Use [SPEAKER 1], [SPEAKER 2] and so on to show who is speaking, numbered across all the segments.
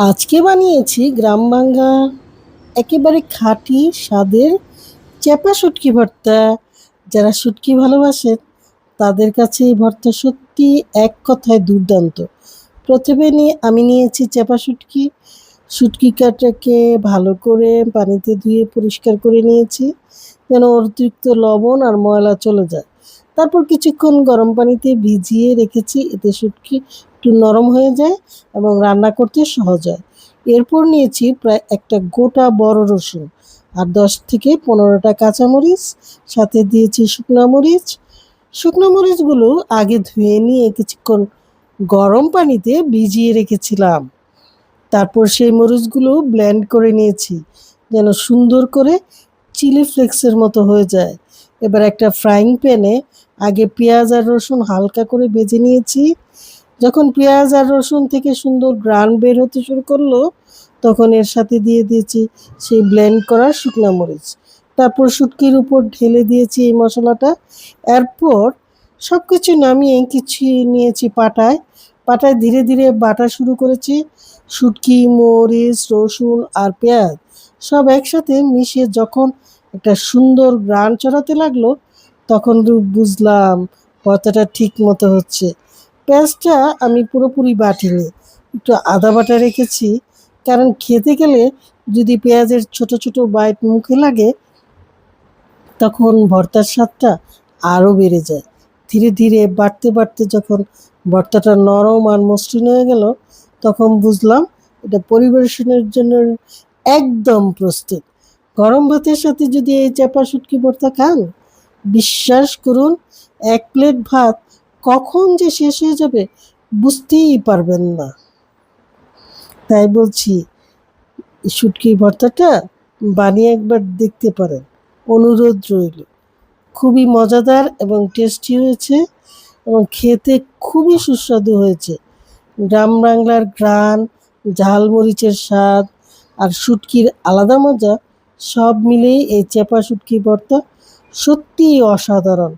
[SPEAKER 1] আজকে বানিয়েছি গ্রাম বাংলা একেবারে খাঁটি স্বাদের চ্যাপা শুটকি ভর্তা। যারা শুটকি ভালোবাসেন তাদের কাছে এই ভর্তা সত্যি এক কথায় দুর্দান্ত। প্রথমে আমি নিয়েছি চ্যাপা শুটকি। শুটকি কাটাকে ভালো করে পানিতে ধুয়ে পরিষ্কার করে নিয়েছি, যেন অতিরিক্ত লবণ আর ময়লা চলে যায়। তারপর কিছুক্ষণ গরম পানিতে ভিজিয়ে রেখেছি, এতে শুটকি একটু নরম হয়ে যায় এবং রান্না করতে সহজ হয়। এরপর নিয়েছি প্রায় একটা গোটা বড় রসুন আর 10 থেকে 15টা কাঁচামরিচ, সাথে দিয়েছি শুকনো মরিচ। শুকনো মরিচগুলো আগে ধুয়ে নিয়ে কিছুক্ষণ গরম পানিতে ভিজিয়ে রেখেছিলাম। তারপর সেই মরিচগুলো ব্লেন্ড করে নিয়েছি, যেন সুন্দর করে চিলি ফ্লেক্সের মতো হয়ে যায়। এবার একটা ফ্রাইং প্যানে আগে পেঁয়াজ আর রসুন হালকা করে ভেজে নিয়েছি। যখন পেঁয়াজ আর রসুন থেকে সুন্দর ঘ্রাণ বের হতে শুরু করলো, তখন এর সাথে দিয়ে দিয়েছি সেই ব্লেন্ড করা শুকনো মরিচ। তারপর শুটকির উপর ঢেলে দিয়েছি এই মশলাটা। এরপর সব কিছু নামিয়ে কিছু নিয়েছি পাটায়। পাটায় ধীরে ধীরে বাটা শুরু করেছি। শুটকি, মরিচ, রসুন আর পেঁয়াজ সব একসাথে মিশিয়ে যখন একটা সুন্দর ঘ্রাণ ছড়াতে লাগলো, তখন বুঝলাম ভর্তাটা ঠিক মতো হচ্ছে। পেঁয়াজটা আমি পুরোপুরি বাটিনি, একটু আদা বাটা রেখেছি, কারণ খেতে গেলে যদি পেঁয়াজের ছোট ছোট বাইট মুখে লাগে, তখন ভর্তার স্বাদটা আরও বেড়ে যায়। ধীরে ধীরে বাড়তে বাড়তে যখন ভর্তাটা নরম আর মসৃণ হয়ে গেল, তখন বুঝলাম এটা পরিবেশনের জন্য একদম প্রস্তুত। গরম ভাতের সাথে যদি এই চাপা শুটকি ভর্তা খান, বিশ্বাস করুন, এক প্লেট ভাত কখন যে শেষ হয়ে যাবে বুঝতেই পারবেন না। তাই বলছি, শুটকি ভর্তাটা বানিয়ে একবার দেখতে পারেন, অনুরোধ রইল। খুবই মজাদার এবং টেস্টি হয়েছে এবং খেতে খুবই সুস্বাদু হয়েছে। গ্রাম বাংলার ঘ্রাণ, ঝালমরিচের স্বাদ আর শুটকির আলাদা মজা সব মিলেই এই চ্যাপা শুটকি ভর্তা সত্যিই অসাধারণ।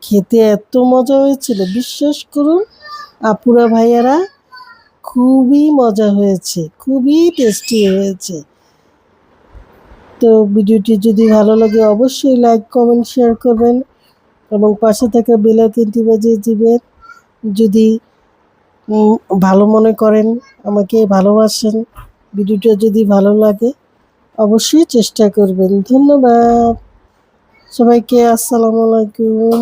[SPEAKER 1] খেতে এত মজা হয়েছিল, বিশ্বাস করুন আপুরা ভাইয়ারা, খুবই মজা হয়েছে, খুবই টেস্টি হয়েছে। তো ভিডিওটি যদি ভালো লাগে অবশ্যই লাইক, কমেন্ট, শেয়ার করবেন এবং পাশে থাকা বেল আইকনটি বাজিয়ে দিবেন। যদি উম, ভালো মনে করেন, আমাকে ভালোবাসেন, ভিডিওটা যদি ভালো লাগে অবশ্যই চেষ্টা করবেন। ধন্যবাদ সবাইকে। আসসালামু আলাইকুম।